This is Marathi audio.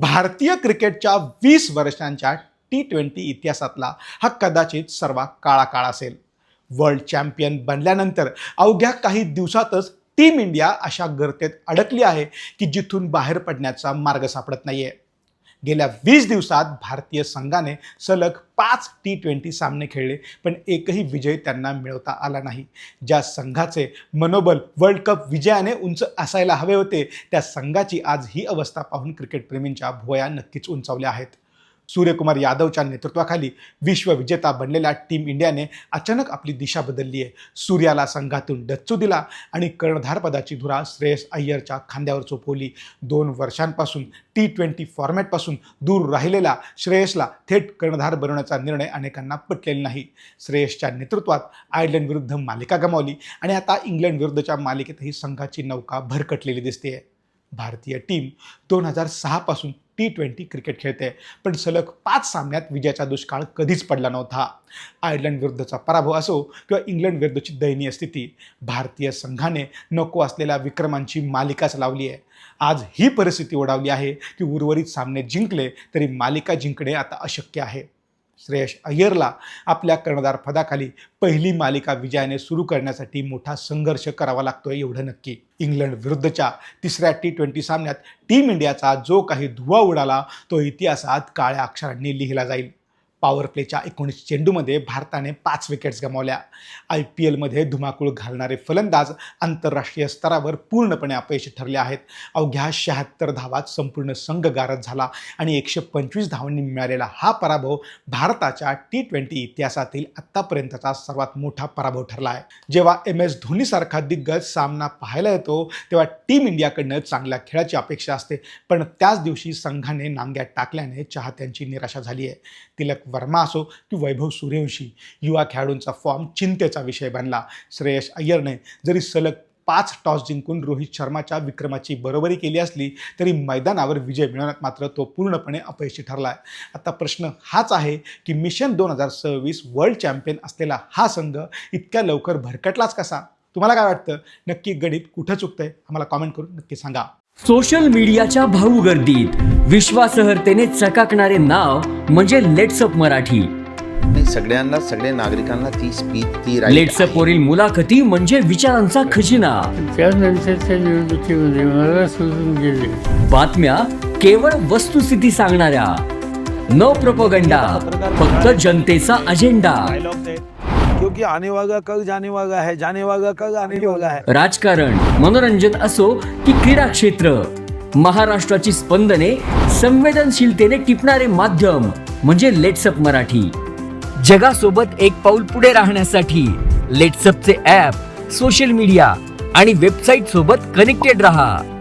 भारतीय क्रिकेटच्या 20 वर्षांच्या T20 इतिहासातला हा कदाचित सर्वात काळा काळ असेल. वर्ल्ड चॅम्पियन बनल्यानंतर अवघ्या काही दिवसातच टीम इंडिया अशा गर्तेत अडकली आहे की जिथून बाहेर पडण्याचा मार्ग सापडत नाहीये. गेल्या 20 दिवसात भारतीय संघाने सलग 5 T20 सामने खेळले, पण एकही विजय त्यांना मिळवता आला नाही. ज्या संघाचे मनोबल वर्ल्ड कप विजयाने उंच असायला हवे होते, त्या संघाची आज ही अवस्था पाहून क्रिकेटप्रेमींच्या भुवया नक्कीच उंचावल्या आहेत. सूर्यकुमार यादवच्या नेतृत्वाखाली विश्वविजेता बनलेल्या टीम इंडियाने अचानक आपली दिशा बदलली आहे. सूर्याला संघातून डच्चू दिला आणि कर्णधारपदाची धुरा श्रेयस अय्यरच्या खांद्यावर सोपवली. 2 वर्षांपासून T20 फॉर्मॅटपासून दूर राहिलेला श्रेयसला थेट कर्णधार बनवण्याचा निर्णय अनेकांना पटलेला नाही. श्रेयसच्या नेतृत्वात आयर्लंड विरुद्ध मालिका गमावली आणि आता इंग्लंड विरुद्धच्या मालिकेतही संघाची नौका भरकटलेली दिसते. भारतीय टीम 2006 पासून T20 क्रिकेट खेळते, पण सलग 5 सामन्यात विजयाचा दुष्काळ कधीच पडला नव्हता. आयर्लंड विरुद्धचा पराभव असो किंवा इंग्लंड विरुद्धची दयनीय स्थिती, भारतीय संघाने नको असलेल्या विक्रमांची मालिकाच लावली आहे. आज ही परिस्थिती ओढावली आहे की उर्वरित सामने जिंकले तरी मालिका जिंकणे आता अशक्य आहे. श्रेयस अय्यरला आपल्या कर्णधार पदाखाली पहिली मालिका विजयाने सुरू करण्यासाठी मोठा संघर्ष करावा लागतोय, एवढं नक्की. इंग्लंड विरुद्धच्या तिसऱ्या T20 सामन्यात टीम इंडियाचा जो काही धुव्वा उडाला तो इतिहासात काळ्या अक्षरांनी लिहिला जाईल. पॉवर प्लेच्या 19 चेंडूमध्ये भारताने 5 विकेट्स गमावल्या. IPLमध्ये धुमाकूळ घालणारे फलंदाज आंतरराष्ट्रीय स्तरावर पूर्णपणे अपयशी ठरले आहेत. अवघ्या 76 धावात संपूर्ण संघ गारद झाला आणि 125 धावांनी मिळालेला हा पराभव भारताच्या T20 इतिहासातील आत्तापर्यंतचा सर्वात मोठा पराभव ठरला आहे. जेव्हा MS धोनीसारखा दिग्गज सामना पाहायला येतो तेव्हा टीम इंडियाकडनं चांगल्या खेळाची अपेक्षा असते, पण त्याच दिवशी संघाने नांग्या टाकल्याने चाहत्यांची निराशा झाली आहे. तिलक वर्मा असो की वैभव सूर्यवंशी, युवा खेळाडूंचा फॉर्म चिंतेचा विषय बनला. श्रेयस अय्यरने जरी सलग 5 टॉस जिंकून रोहित शर्माच्या विक्रमाची बरोबरी केली असली तरी मैदानावर विजय मिळवण्यात मात्र तो पूर्णपणे अपयशी ठरला आहे. आता प्रश्न हाच आहे की मिशन 2026 वर्ल्ड चॅम्पियन असलेला हा संघ इतक्या लवकर भरकटलाच कसा? तुम्हाला काय वाटतं? नक्की गणित कुठं चुकतंय? आम्हाला कॉमेंट करून नक्की सांगा. सोशल मीडियाच्या भाऊ गर्दीत विश्वासार्हतेने चकाकणारे नाव म्हणजे लेट्सअप मराठी. सगळ्यांना, सगळ्या नागरिकांना ती स्पीच, ती लेट्सअप वरील मुलाखती म्हणजे विचारांचा खजिना. त्यानंतरच्या निवडणुकीमध्ये मला सोडून गेले. बातम्या केवळ वस्तुस्थिती सांगणाऱ्या, न प्रोपगंडा, फक्त जनतेचा अजेंडा. क्योंकि आने वाला कल जाने वाला है, जाने वाला कल आने वाला है. राजकारण, मनोरंजन असो की क्रीडा क्षेत्र, महाराष्ट्राची स्पंदने संवेदनशीलतेने टिपणारे माध्यम म्हणजे लेट्सअप मराठी. जगासोबत एक पाऊल पुढे राहण्यासाठी लेट्सअपचे ॲप, सोशल मीडिया आणि वेबसाईट सोबत कनेक्टेड रहा.